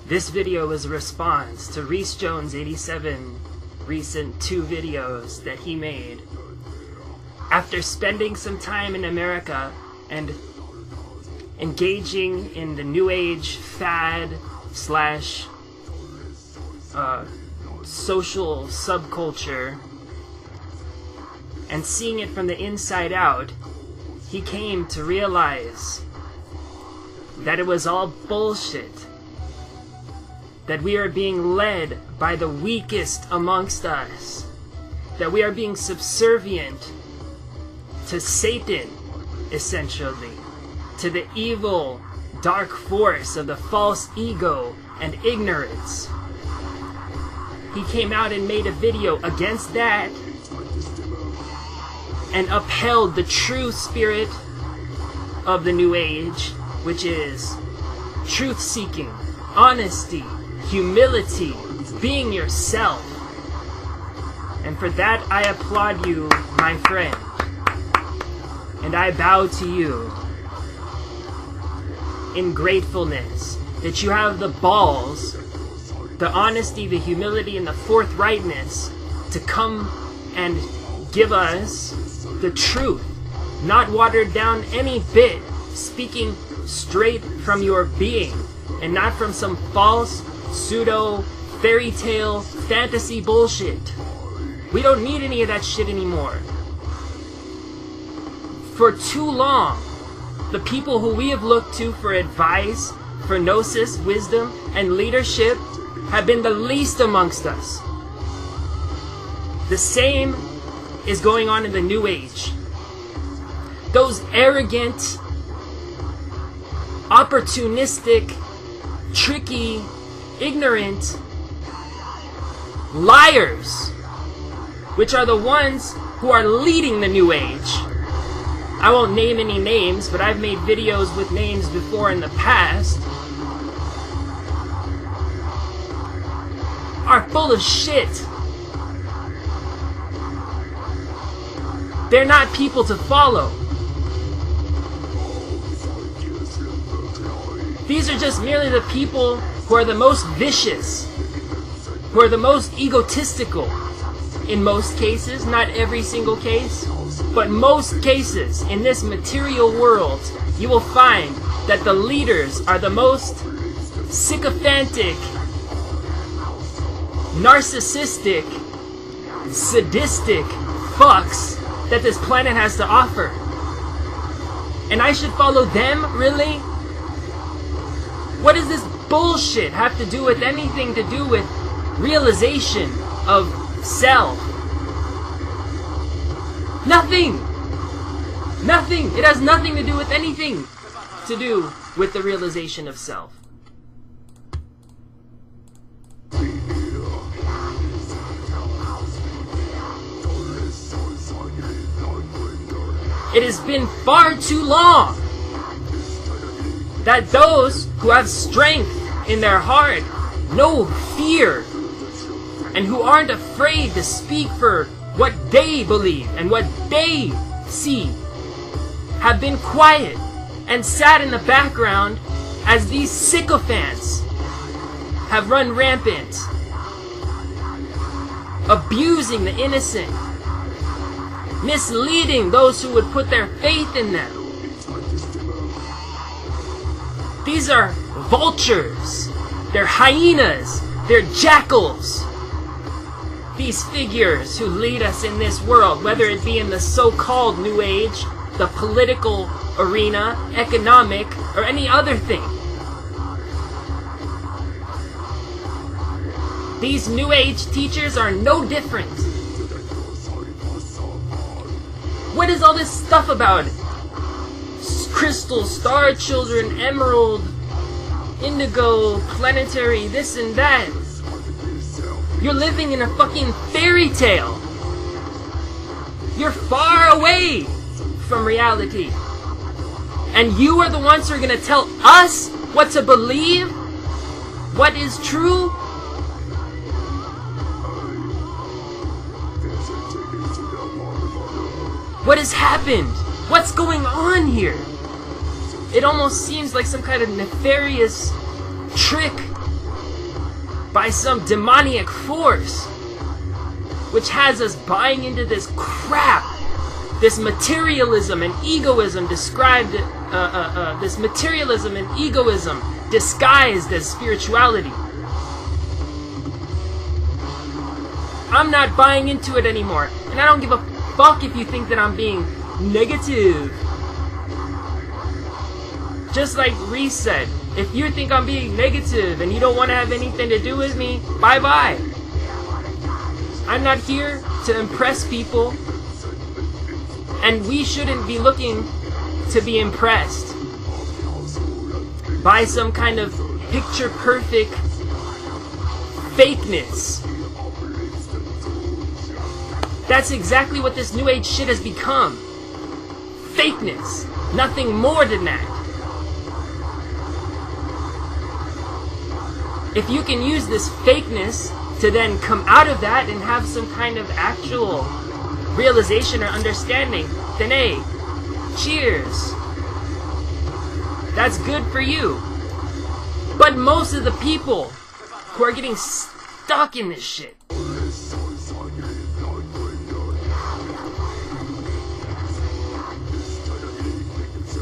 This video is a response to ReeceJones87 recent 2 videos that he made. After spending some time in America and engaging in the New Age fad slash social subculture and seeing it from the inside out, he came to realize that it was all bullshit. That we are being led by the weakest amongst us. That we are being subservient to Satan, essentially. To the evil, dark force of the false ego and ignorance. He came out and made a video against that and upheld the true spirit of the New Age, which is truth-seeking, honesty, humility, being yourself. And for that I applaud you, my friend. And I bow to you in gratefulness that you have the balls, the honesty, the humility, and the forthrightness to come and give us the truth, not watered down any bit, speaking straight from your being, and not from some false, pseudo, fairy tale, fantasy bullshit. We don't need any of that shit anymore. For too long, the people who we have looked to for advice, for gnosis, wisdom, and leadership have been the least amongst us. The same is going on in the New Age. Those arrogant, opportunistic, tricky, ignorant liars, which are the ones who are leading the New Age. I won't name any names, but I've made videos with names before in the past, are full of shit. They're not people to follow. These are just merely the people who are the most vicious, who are the most egotistical. In most cases, not every single case, but most cases in this material world, you will find that the leaders are the most sycophantic, narcissistic, sadistic fucks that this planet has to offer. And I should follow them, really? What does this bullshit have to do with anything to do with realization of self? Nothing! Nothing! It has nothing to do with anything to do with the realization of self. It has been far too long that those who have strength in their heart, no fear, and who aren't afraid to speak for what they believe and what they see, have been quiet and sat in the background as these sycophants have run rampant, abusing the innocent, misleading those who would put their faith in them. These are vultures, they're hyenas, they're jackals. These figures who lead us in this world, whether it be in the so-called New Age, the political arena, economic, or any other thing. These New Age teachers are no different. What is all this stuff about? Crystal, star children, emerald, indigo, planetary, this and that. You're living in a fucking fairy tale. You're far away from reality. And you are the ones who are going to tell us what to believe, what is true. What has happened? What's going on here? It almost seems like some kind of nefarious trick by some demoniac force, which has us buying into this crap, this materialism and egoism described, this materialism and egoism disguised as spirituality. I'm not buying into it anymore, and I don't give a fuck if you think that I'm being negative. Just like Reece said, if you think I'm being negative and you don't want to have anything to do with me, bye-bye. I'm not here to impress people, and we shouldn't be looking to be impressed by some kind of picture-perfect fakeness. That's exactly what this New Age shit has become. Fakeness. Nothing more than that. If you can use this fakeness to then come out of that and have some kind of actual realization or understanding, then hey, cheers. That's good for you. But most of the people who are getting stuck in this shit,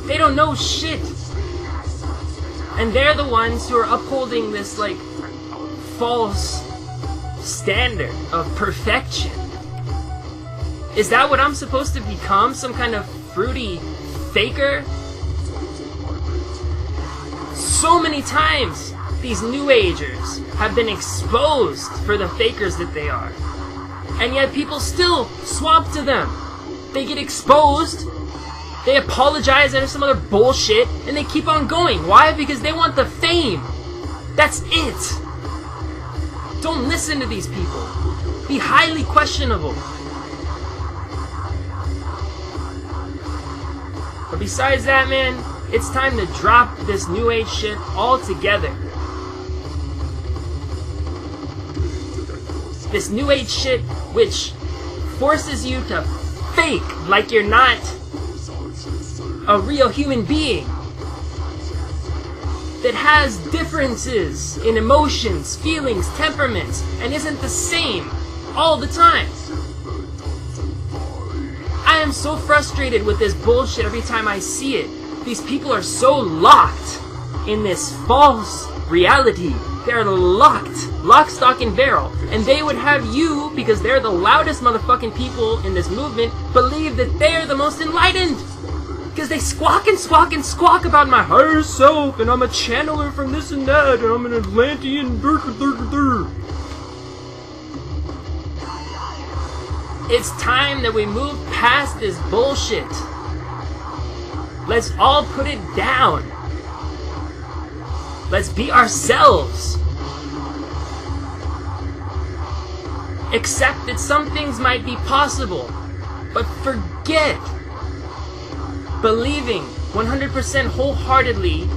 they don't know shit. And they're the ones who are upholding this, like, false standard of perfection. Is that what I'm supposed to become? Some kind of fruity faker? So many times these New Agers have been exposed for the fakers that they are. And yet people still swap to them. They get exposed, they apologize or some other bullshit, and they keep on going. Why? Because they want the fame. That's it. Don't listen to these people. Be highly questionable. But besides that, man, it's time to drop this New Age shit altogether. This New Age shit which forces you to fake like you're not a real human being, that has differences in emotions, feelings, temperaments, and isn't the same all the time. I am so frustrated with this bullshit every time I see it. These people are so locked in this false reality. They're locked, lock, stock, and barrel. And they would have you, because they're the loudest motherfucking people in this movement, believe that they're the most enlightened. Because they squawk and squawk and squawk about my higher self, and I'm a channeler from this and that, and I'm an Atlantean. It's time that we move past this bullshit. Let's all put it down. Let's be ourselves. Accept that some things might be possible, but forget believing 100% wholeheartedly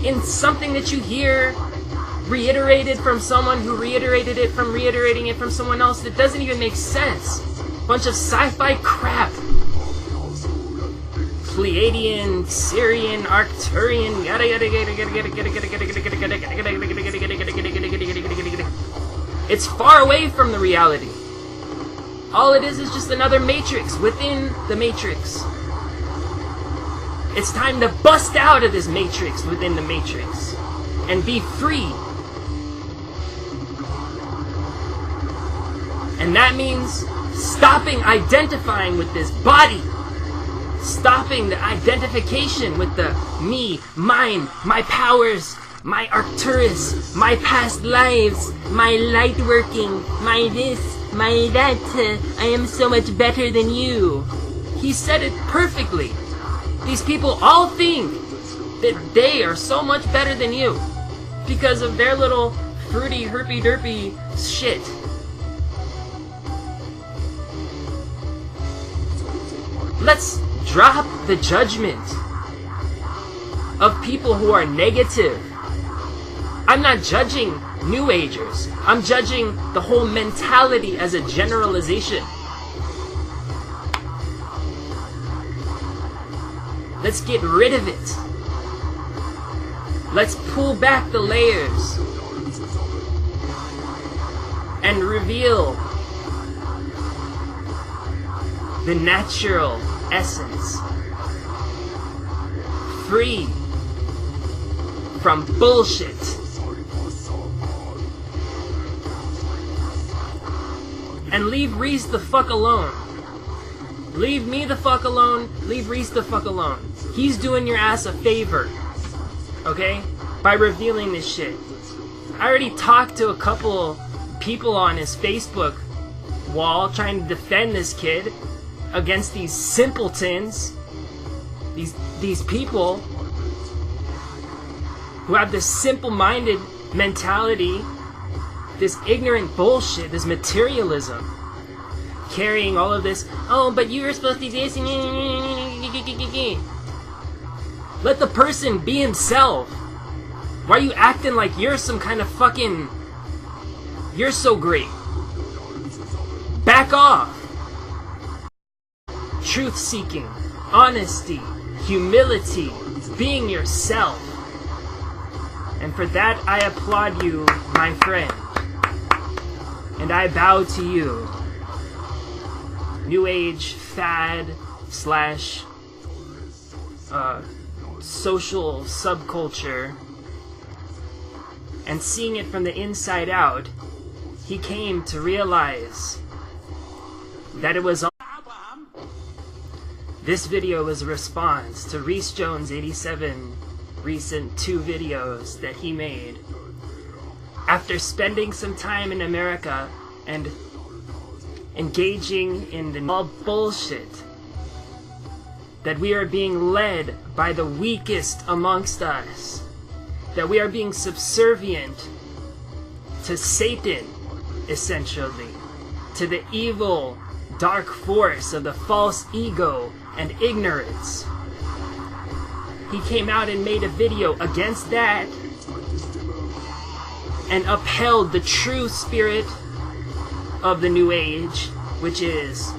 in something that you hear reiterated from someone who reiterated it from reiterating it from someone else that doesn't even make sense. Bunch of sci-fi crap. Pleiadian, Syrian, Arcturian, yada yada yada yada yada yada yada yada. It's far away from the reality. All it is just another matrix within the matrix. It's time to bust out of this matrix within the matrix and be free. And that means stopping identifying with this body. Stopping the identification with the me, mine, my powers, my Arcturus, my past lives, my light working, my this, my that. I am so much better than you. He said it perfectly. These people all think that they are so much better than you because of their little fruity, herpy-derpy shit. Let's drop the judgment of people who are negative. I'm not judging New Agers. I'm judging the whole mentality as a generalization. Let's get rid of it. Let's pull back the layers and reveal the natural essence. Free from bullshit. And leave Reece the fuck alone. Leave me the fuck alone. Leave Reece the fuck alone. He's doing your ass a favor. Okay? By revealing this shit. I already talked to a couple people on his Facebook wall trying to defend this kid against these simpletons. These people who have this simple-minded mentality, this ignorant bullshit, this materialism, carrying all of this, oh, but you were supposed to do this. Let the person be himself. Why are you acting like you're some kind of fucking... You're so great. Back off. Truth-seeking, honesty, humility, being yourself. And for that, I applaud you, my friend. And I bow to you. New Age fad / social subculture. And seeing it from the inside out, he came to realize that it was all... This video was a response to ReeceJones87 recent 2 videos that he made. After spending some time in America and engaging in the all bullshit that we are being led by the weakest amongst us, that we are being subservient to Satan, essentially, to the evil dark force of the false ego and ignorance. He came out and made a video against that and upheld the true spirit of the New Age, which is